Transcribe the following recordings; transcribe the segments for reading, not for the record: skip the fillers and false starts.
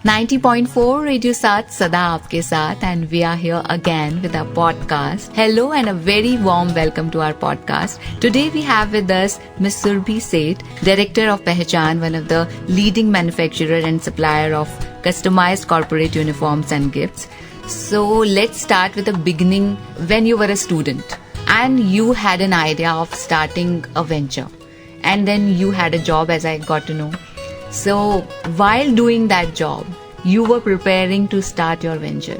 90.4 radio साथ सदा आपके साथ and we are here again with our podcast. Hello and a very warm welcome to our podcast. Today we have with us Ms. Surbhi Seth, Director of Pehchan, one of the leading manufacturer and supplier of customized corporate uniforms and gifts. So let's start with the beginning when you were a student and you had an idea of starting a venture and then you had a job as I got to know. So, while doing that job, you were preparing to start your venture.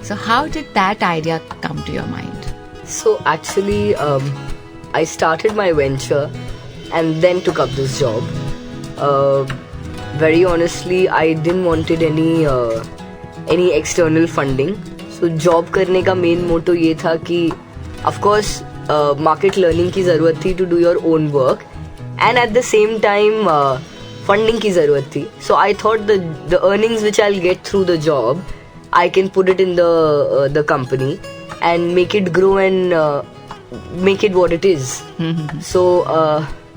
So, how did that idea come to your mind? So, actually, I started my venture and then took up this job. Very honestly, I didn't wanted any external funding. So, job करने का main motto ये था कि, of course, market learning की ज़रूरत थी to do your own work, and at the same time. Funding की ज़रूरत थी. So I thought the earnings which I will get through the job I can put it in the company and make it grow and make it what it is. So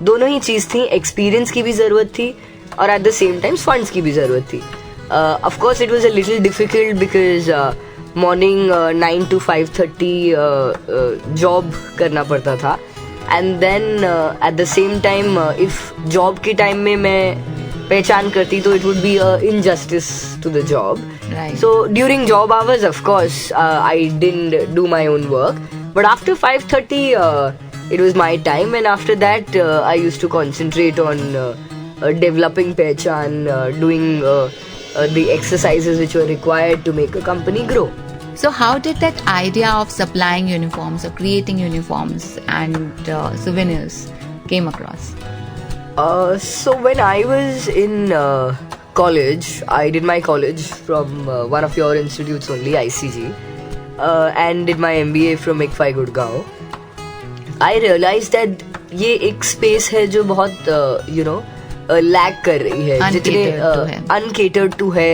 दोनों ही चीज़ थी. Experience की भी ज़रूरत थी और at the same time funds की भी ज़रूरत थी. Of course it was a little difficult because morning 9 to 5:30 job करना पड़ता था. And then at the same time if job के टाइम में मैं पहचान करती तो it would be injustice to the job. So during job hours of course I didn't do my own work, but after 5:30 it was my time, and after that I used to concentrate on developing Pehchan, doing the exercises which were required to make a company grow. So how did that idea of supplying uniforms or creating uniforms and souvenirs came across? So when I was in college, I did my college from one of your institutes only, ICG, and did my MBA from ICFI Gurgaon. I realized that ये एक space है जो बहुत lack कर रही है, जितने uncatered to है.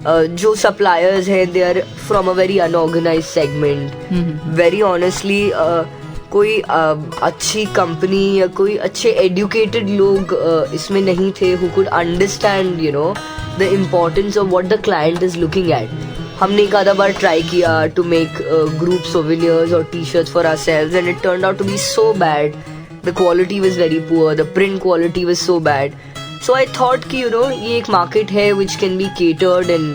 जो सप्लायर्स हैं they are from a very unorganised segment. Very honestly कोई अच्छी कंपनी या कोई अच्छे एडुकेटेड लोग इसमें नहीं थे who could understand the importance of what the client is looking at. हमने एक आधा बार ट्राई किया टू मेक ग्रुप सोवेनियर्स और T shirts for ourselves and it turned out to be so bad. The quality was very poor, the print quality was so bad. So I thought कि ये एक market है which can be catered, and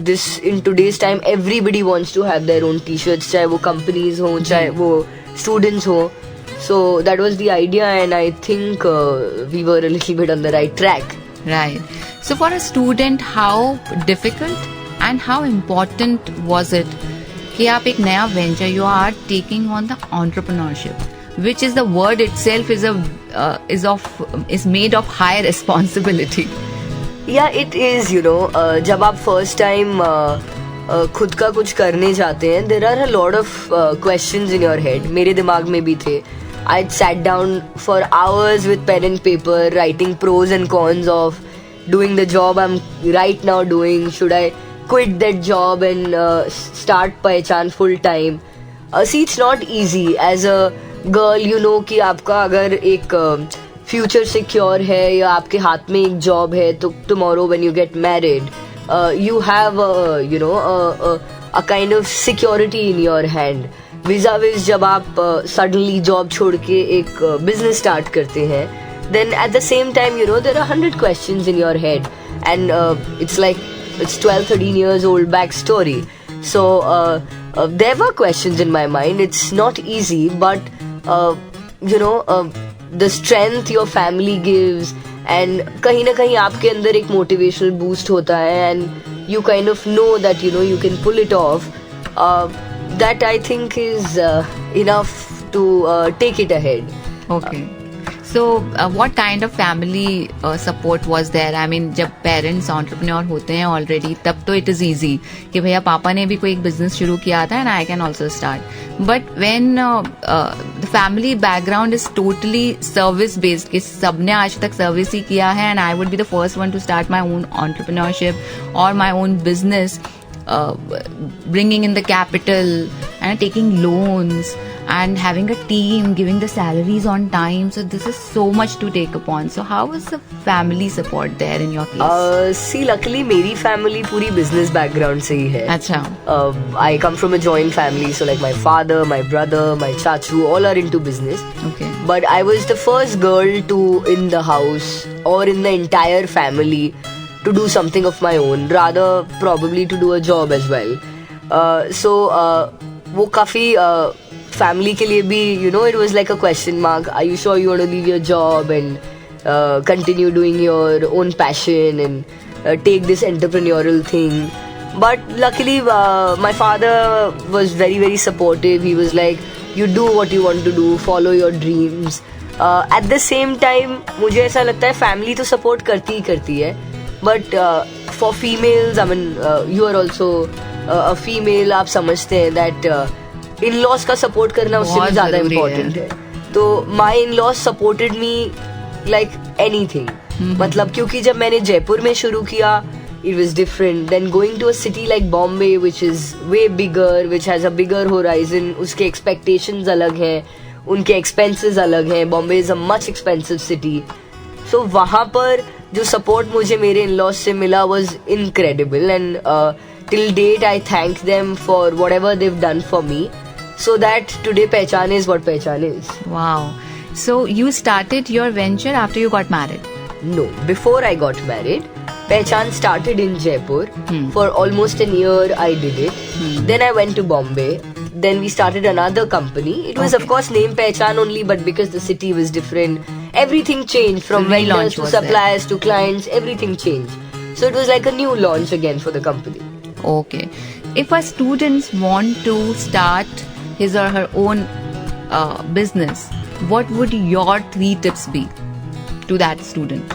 this in today's time everybody wants to have their own t-shirts, चाहे वो companies हो चाहे वो students हो. So that was the idea, and I think we were a little bit on the right track. Right. So for a student, how difficult and how important was it कि आप एक नया venture you are taking on the entrepreneurship, which is the word itself is made of high responsibility. Yeah, it is. जब आप first time खुद का कुछ करने जाते हैं, there are a lot of questions in your head. मेरे दिमाग में भी थे. I sat down for hours with pen and paper, writing pros and cons of doing the job I'm right now doing. Should I quit that job and start Pehchan full time? See, it's not easy as a girl कि आपका अगर एक future secure है या आपके हाथ में एक जॉब है तो tomorrow when you get married you have a kind of security in your hand. Vis-a-vis जब आप सडनली जॉब छोड़ के एक बिजनेस स्टार्ट करते हैं, then at the same time there are 100 questions in your head, and it's like it's 12-13 years old back story. So there were questions in my mind. It's not easy, but the strength your family gives, and कहीं ना कहीं आपके अंदर एक motivational boost होता है, and you kind of know that you can pull it off. That I think is enough to take it ahead. Okay. So what kind of family support was there? I mean, जब parents entrepreneur होते हैं already, तब तो it is easy कि भैया पापा ने भी कोई एक business शुरू किया था and I can also start. But when the family background is totally service based, कि सबने आज तक service ही किया है, and I would be the first one to start my own entrepreneurship or my own business, bringing in the capital and taking loans and having a team, giving the salaries on time. So this is so much to take upon. So how was the family support there in your case? See, luckily मेरी family पूरी business background से ही है. अच्छा. I come from a joint family, so like my father, my brother, my chachu, all are into business. Okay. But I was the first girl to in the house or in the entire family to do something of my own, rather probably to do a job as well. So वो काफी family के लिए भी, you know, it was like a question mark. Are you sure you want to leave your job and continue doing your own passion and take this entrepreneurial thing? But luckily my father was very, very supportive. He was like, you do what you want to do, follow your dreams. At the same time मुझे ऐसा लगता है family तो support करती ही करती है, but for females, I mean, you are also a female, आप समझते हैं that in-laws का support करना उससे भी ज़्यादा important है. तो my in-laws supported me like anything. मतलब क्योंकि जब मैंने जयपुर में शुरू किया, it was different. Then going to a city like Bombay, which is way bigger, which has a bigger horizon, उसके expectations अलग हैं, उनके expenses अलग हैं. Bombay is a much expensive city. So वहाँ पर जो support मुझे मेरे in-laws से मिला was incredible, and till date I thank them for whatever they've done for me, so that today Pehchan is what Pehchan is. Wow. So you started your venture after you got married? No, before I got married, Pehchan started in Jaipur. For almost a year I did it. Then I went to Bombay. Then we started another company. It was of course named Pehchan only, but because the city was different, everything changed from vendors to suppliers to clients, everything changed. So it was like a new launch again for the company. Okay. If a student want to start his or her own business, what would your 3 tips be to that student?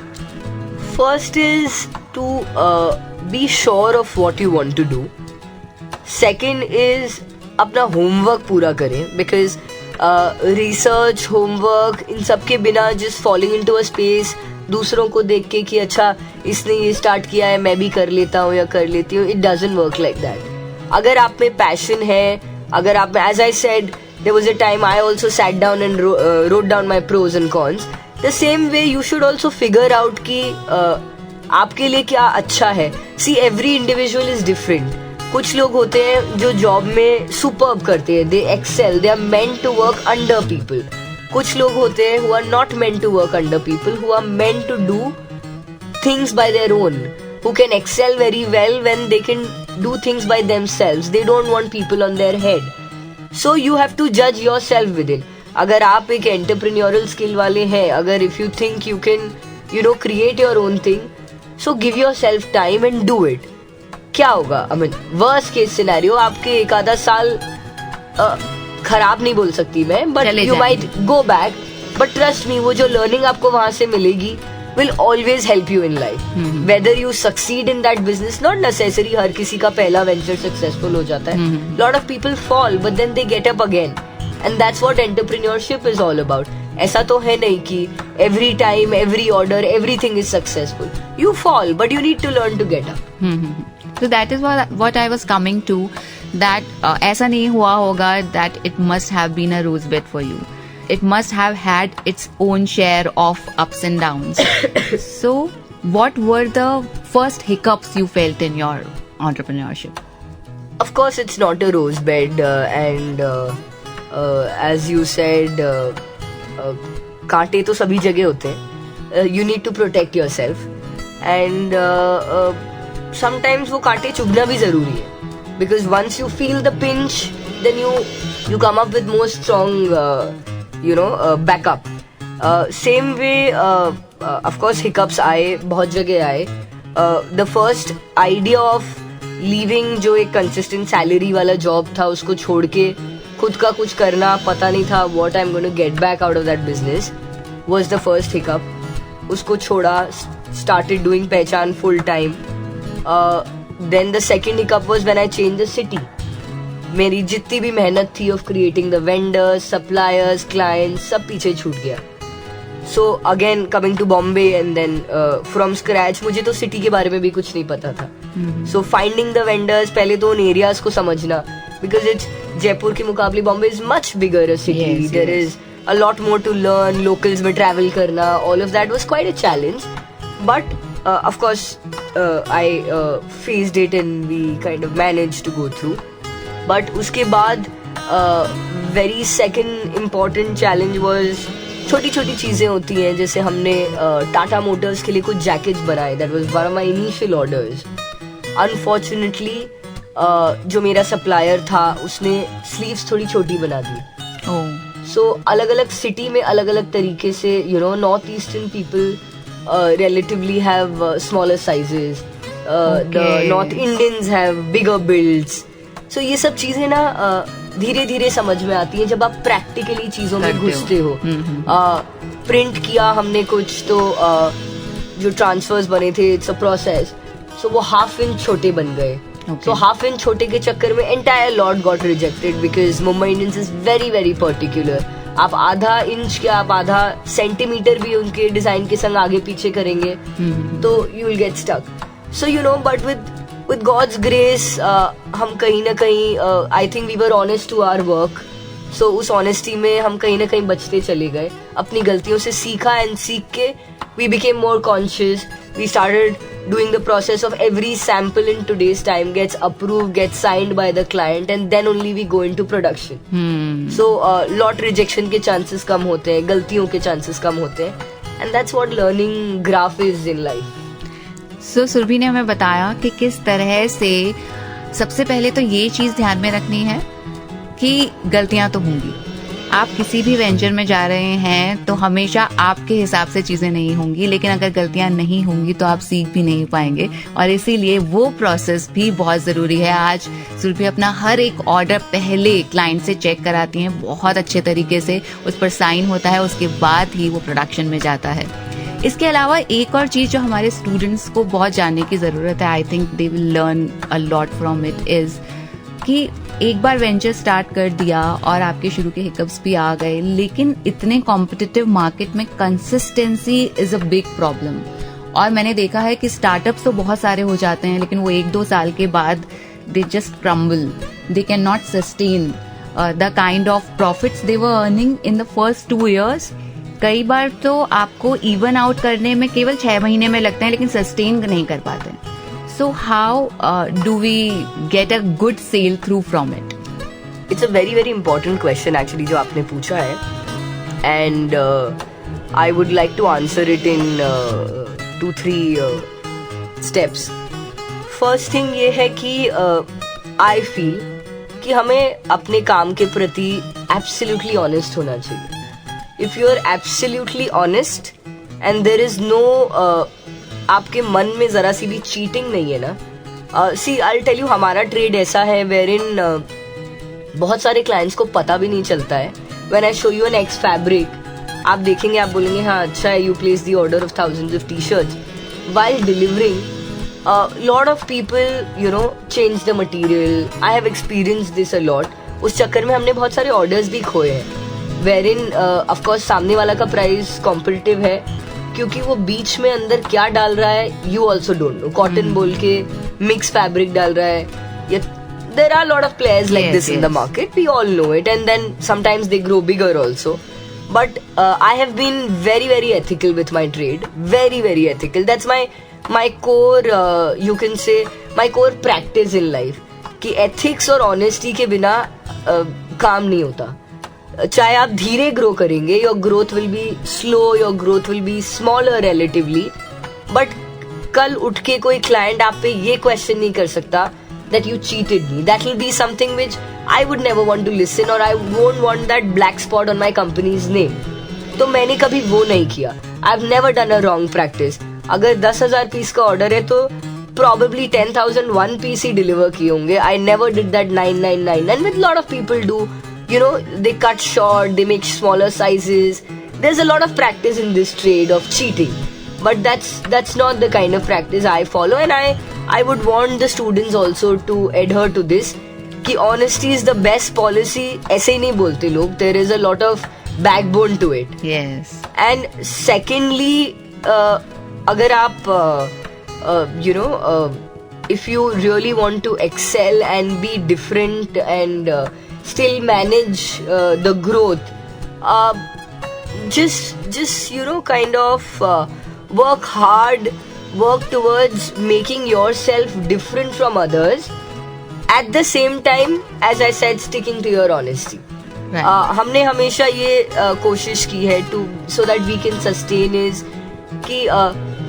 First is to be sure of what you want to do. Second is अपना homework पूरा करें, because research, homework, इन सब के बिना just falling into a space, दूसरों को देख के कि अच्छा इसने ये start किया है मैं भी कर लेता हूँ या कर लेती हूँ, it doesn't work like that. अगर आप में passion है, अगर आप में, as I said, there was a time I also sat down and wrote down my pros and cons. The same way you should also figure out कि आपके लिए क्या अच्छा है. See, every individual is different. कुछ लोग होते हैं जो जॉब में सुपर्ब करते हैं, they excel, they are meant to work under people. कुछ लोग होते हैं who are not meant to work under people, who are meant to do things by their own, who can excel very well when they can do things by themselves. They don't want people on their head. So you have to judge yourself within. अगर आप एक entrepreneurial skill वाले हैं, अगर if you think you can, you know, create your own thing, so give yourself time and do it. क्या होगा, I mean, worst case scenario, आपके एक आधा साल खराब नहीं बोल सकती मैं, but you might go back, but trust me, वो जो learning आपको वहाँ से मिलेगी will always help you in life. Whether you succeed in that business, not necessary हर किसी का पहला venture successful हो जाता है. Lot of people fall, but then they get up again, and that's what entrepreneurship is all about. ऐसा तो है नहीं कि every time, every order, everything is successful. You fall, but you need to learn to get up. So that is what I was coming to, that ऐसा नहीं हुआ होगा that it must have been a rose bed for you. It must have had its own share of ups and downs. So what were the first hiccups you felt in your entrepreneurship? Of course, it's not a rose bed, and as you said, कांटे तो सभी जगह होते हैं. You need to protect yourself, and sometimes वो कांटे चुभना भी जरूरी है, because once you feel the pinch, then you come up with more strong backup. Same way, of course hiccups आए, बहुत जगह आए. The first idea of leaving जो एक consistent salary वाला job था, उसको छोड़ के खुद का कुछ करना, पता नहीं था what I'm going to get back out of that business, was the first hiccup. उसको छोड़ा, started doing Pehchan full time. Then the second hiccup was when I changed the city. मेरी जितनी भी मेहनत थी of creating the vendors, suppliers, clients, सब पीछे छूट गया. So again coming to Bombay, and then from scratch, मुझे तो city के बारे में भी कुछ नहीं पता था. So finding the vendors, पहले तो उन areas को समझना, because it's Jaipur के मुकाबले Bombay is much bigger a city. Yes, There yes. is a lot more to learn. Locals में travel करना, all of that was quite a challenge. But of course, I faced it and we kind of managed to go through. But उसके बाद very second important challenge was छोटी छोटी चीज़ें होती हैं. जैसे हमने टाटा मोटर्स के लिए कुछ जैकेट्स बनाए. That was one of my initial orders. Unfortunately, जो मेरा सप्लायर था उसने स्लीव्स थोड़ी छोटी बना दी. सो अलग अलग सिटी में अलग अलग तरीके से north eastern people relatively have smaller sizes. The North Indians have bigger builds. So ये सब चीजें ना धीरे धीरे समझ में आती हैं जब आप प्रैक्टिकली चीजों में घुसते हो. प्रिंट किया हमने कुछ तो जो ट्रांसफर्स बने थे, इट्स अ प्रोसेस. सो वो हाफ इंच छोटे बन गए. So half inch छोटे के चक्कर में entire lot got rejected because Mumbai Indians is very very particular. आप आधा इंच क्या आप आधा सेंटीमीटर भी उनके डिजाइन के संग आगे पीछे करेंगे तो you will get stuck. So but with God's grace हम कहीं ना कहीं I think we were honest to our work. So उस honesty में हम कहीं ना कहीं बचते चले गए. अपनी गलतियों से सीखा and सीख के we became more conscious. We started doing the process of every sample in today's time gets approved, gets signed by the client, and then only we go into production. So lot rejection के chances कम होते हैं, गलतियों के chances कम होते हैं, and that's what learning graph is in life. So Surabhi ने हमें बताया कि किस तरह से सबसे पहले तो ये चीज ध्यान में रखनी है कि गलतियां तो होंगी. आप किसी भी वेंचर में जा रहे हैं तो हमेशा आपके हिसाब से चीजें नहीं होंगी, लेकिन अगर गलतियां नहीं होंगी तो आप सीख भी नहीं पाएंगे, और इसीलिए वो प्रोसेस भी बहुत जरूरी है. आज सुरभि अपना हर एक ऑर्डर पहले क्लाइंट से चेक कराती हैं बहुत अच्छे तरीके से, उस पर साइन होता है, उसके बाद ही वो प्रोडक्शन में जाता है. इसके अलावा एक और चीज जो हमारे स्टूडेंट्स को बहुत जानने की जरूरत है, I think they will learn a lot from it, is कि एक बार वेंचर स्टार्ट कर दिया और आपके शुरू के हिकअप्स भी आ गए, लेकिन इतने कॉम्पिटिटिव मार्केट में consistency is a big problem. और मैंने देखा है कि स्टार्टअप्स तो बहुत सारे हो जाते हैं, लेकिन वो 1-2 साल के बाद they just crumble. They can not sustain the kind of profits they were earning in the first 2 years. कई बार तो आपको इवन आउट करने में केवल 6 महीने में लगते हैं, लेकिन सस्टेन नहीं कर पाते. So how do we get a good sale through from it? It's a very very important question actually जो आपने पूछा है, and I would like to answer it in 2-3 steps. First thing ये है कि I feel कि हमें अपने काम के प्रति absolutely honest होना चाहिए. If you are absolutely honest and there is no आपके मन में जरा सी भी चीटिंग नहीं है ना. सी आई टेल यू, हमारा ट्रेड ऐसा है वेरिन बहुत सारे क्लाइंट्स को पता भी नहीं चलता है. When I show you an X fabric, आप देखेंगे, आप बोलेंगे हाँ अच्छा है, you place the order of thousands of t-shirts. While delivering, lot of people change the material. I have experienced this a lot. उस चक्कर में हमने बहुत सारे ऑर्डर्स भी खोए हैं वेरिन ऑफ कोर्स सामने वाला का प्राइस कॉम्पिटिटिव है क्योंकि वो बीच में अंदर क्या डाल रहा है you also don't know. Cotton बोल के मिक्स फैब्रिक डाल रहा है, या there are a lot of players like this in the market. We all know it, and then sometimes they grow bigger also. But I have been very very ethical with my trade, very very ethical. That's my core, you can say my core practice in life. कि ethics और honesty के बिना काम नहीं होता. चाहे आप धीरे ग्रो करेंगे, your growth will be slow, your growth will be smaller relatively, but कल उठ के कोई क्लाइंट आप पे ये क्वेश्चन नहीं कर सकता that you cheated me. That will be something which I would never want to listen, और I won't want that black spot on my company's name. तो मैंने कभी वो नहीं किया. I have never done a wrong practice. अगर 10,000 piece का order है तो probably 10,001 पीस ही डिलीवर किए होंगे. I never did that 999, and with lot of people do. They cut short, they make smaller sizes. There's a lot of practice in this trade of cheating, but that's not the kind of practice I follow, and I would want the students also to adhere to this कि honesty is the best policy. ऐसे ही नहीं बोलते लोग. There is a lot of backbone to it. Yes. And secondly, अगर आप if you really want to excel and be different and still manage the growth, just kind of work hard, work towards making yourself different from others, at the same time, as I said, sticking to your honesty. हमने हमेशा ये कोशिश की है to so that we can sustain is कि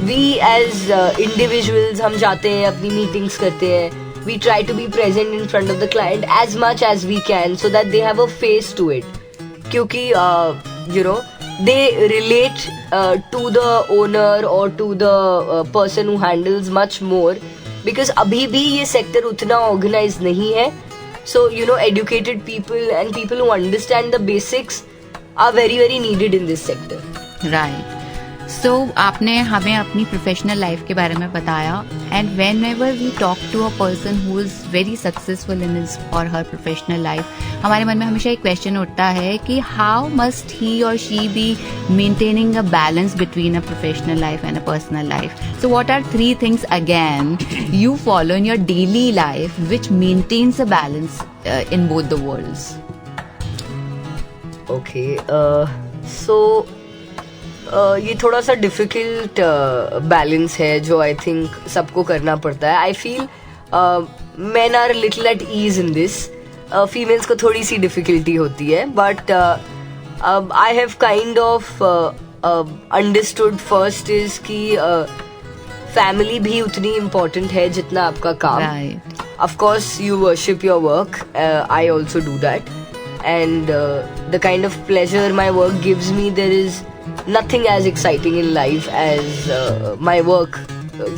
we as individuals हम जाते हैं, अपनी मीटिंग्स करते हैं, we try to be present in front of the client as much as we can so that they have a face to it, क्योंकि they relate to the owner or to the person who handles much more, because अभी भी ये sector उतना organise नहीं है. So educated people and people who understand the basics are very very needed in this sector. Right. So आपने हमें अपनी professional life के बारे में बताया, and whenever we talk to a person who is very successful in his or her professional life, हमारे मन में हमेशा एक क्वेश्चन उठता है कि how must he or she be maintaining a balance between a professional life and a personal life. So what are 3 things again you follow in your daily life which maintains a balance in both the worlds? Okay, so ये थोड़ा सा difficult balance है जो I think सबको करना पड़ता है. I feel men are little at ease in this, females को थोड़ी सी डिफिकल्टी होती है, but I have kind of understood first is कि फैमिली भी उतनी इम्पोर्टेंट है जितना आपका काम. Of course you worship your work, I also do that, and the kind of pleasure my work gives me, there is nothing as exciting in life as my work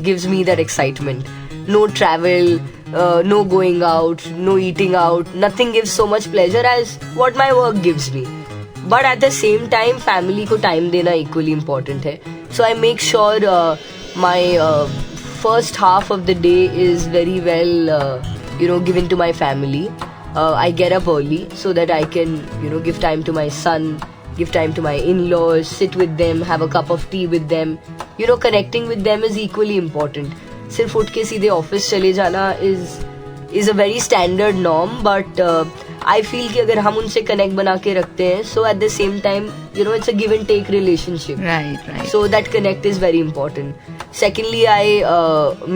gives me that excitement. No travel, no going out, no eating out, nothing gives so much pleasure as what my work gives me. But at the same time, family को time देना equally important है. So I make sure my first half of the day is very well given to my family. I get up early so that I can give time to my son, give time to my in-laws, sit with them, have a cup of tea with them. Connecting with them is equally important. सिर्फ उठ के सीधे office चले जाना is a very standard norm, but I feel कि अगर हम उनसे कनेक्ट बना के रखते हैं, so at the same time it's a give and take relationship. Right. So that connect is very important. Secondly, I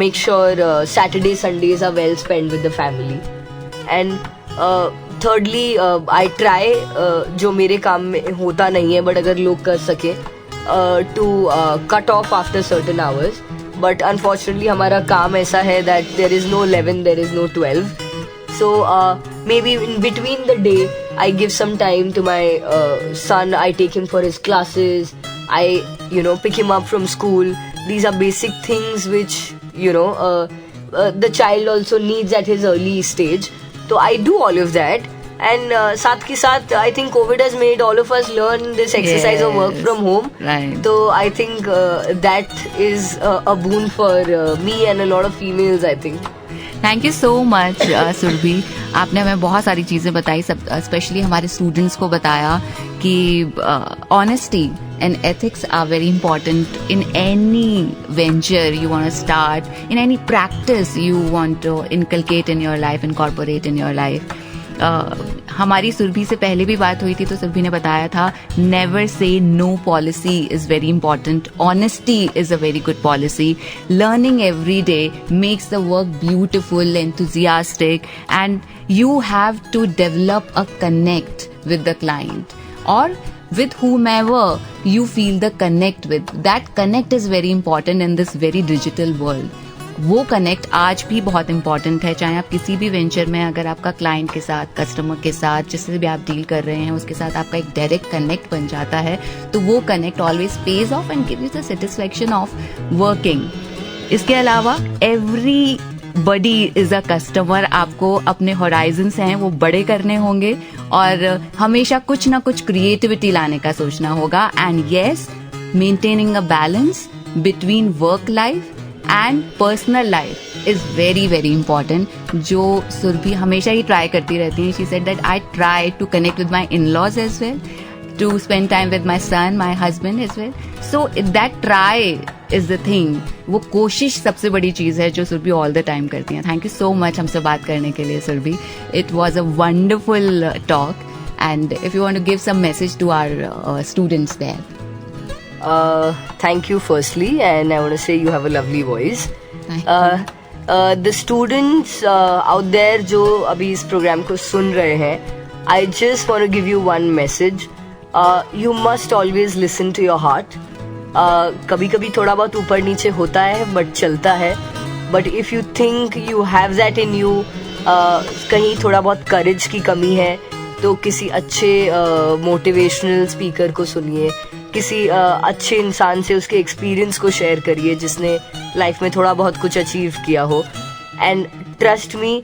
make sure Saturday Sundays are well spent with the family. And thirdly, I try जो मेरे काम में होता नहीं है but अगर लोग कर सके, to cut off after certain hours. But unfortunately हमारा काम ऐसा है that there is no 11, there is no 12. So maybe in between the day I give some time to my son. I take him for his classes. I pick him up from school. These are basic things which the child also needs at his early stage. So I do all of that, and साथ के साथ I think COVID has made all of us learn this exercise of work from home. Right. So I think that is a boon for me and a lot of females, I think. Thank you so much Surabhi. आपने हमें बहुत सारी चीज़ें बताई, सब specially हमारे students को बताया कि honesty and ethics are very important in any venture you want to start, in any practice you want to inculcate in your life, incorporate in your life. हमारी सुरभि से पहले भी बात हुई थी तो सुरभि ने बताया था never say no policy is very important. Honesty is a very good policy. Learning every day makes the work beautiful, enthusiastic, and you have to develop a connect with the client or with whomever you feel the connect with. That connect is very important in this very digital world. वो connect आज भी बहुत important है, चाहे आप किसी भी venture में, अगर आपका क्लाइंट के साथ, कस्टमर के साथ, जिससे भी आप डील कर रहे हैं उसके साथ आपका एक डायरेक्ट कनेक्ट बन जाता है, तो वो connect always page of and give you the satisfaction of working. इसके अलावा every body is a customer. आपको अपने होराइजन्स हैं वो बड़े करने होंगे और हमेशा कुछ ना कुछ क्रिएटिविटी लाने का सोचना होगा. And yes, maintaining a balance between work life and personal life is very very important, जो सुरभि हमेशा ही ट्राई करती रहती है. She said that I try to connect with my in-laws as well, to spend time with my son, my husband as well. So that try is the thing. वो कोशिश सबसे बड़ी चीज है जो सुरभि ऑल द टाइम करती हैं. Thank you so much हमसे बात करने के लिए Surabhi. It was a wonderful talk. And if you want to give some message to our students there. Thank you firstly, and I want to say you have a lovely voice. The students out there जो अभी इस programme को सुन रहे हैं, I just want to give you one message. You must always listen to your heart. कभी कभी थोड़ा बहुत ऊपर नीचे होता है बट चलता है. But if you think you have that in you, कहीं थोड़ा बहुत करेज की कमी है तो किसी अच्छे मोटिवेशनल स्पीकर को सुनिए, किसी अच्छे इंसान से उसके एक्सपीरियंस को शेयर करिए जिसने लाइफ में थोड़ा बहुत कुछ अचीव किया हो. एंड ट्रस्ट मी,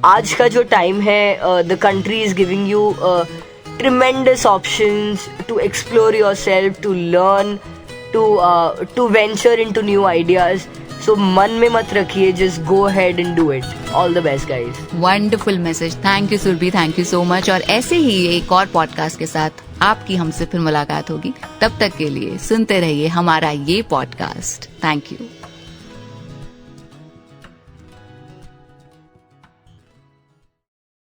आज का जो टाइम है, the country is giving you tremendous options to explore yourself, to learn, to venture into new ideas. So मन में मत रखिए, just go ahead and do it. All the best guys. Wonderful message. Thank you Surabhi, thank you so much. और ऐसे ही एक और podcast के साथ आपकी हमसे फिर मुलाकात होगी. तब तक के लिए सुनते रहिए हमारा ये पॉडकास्ट. Thank you.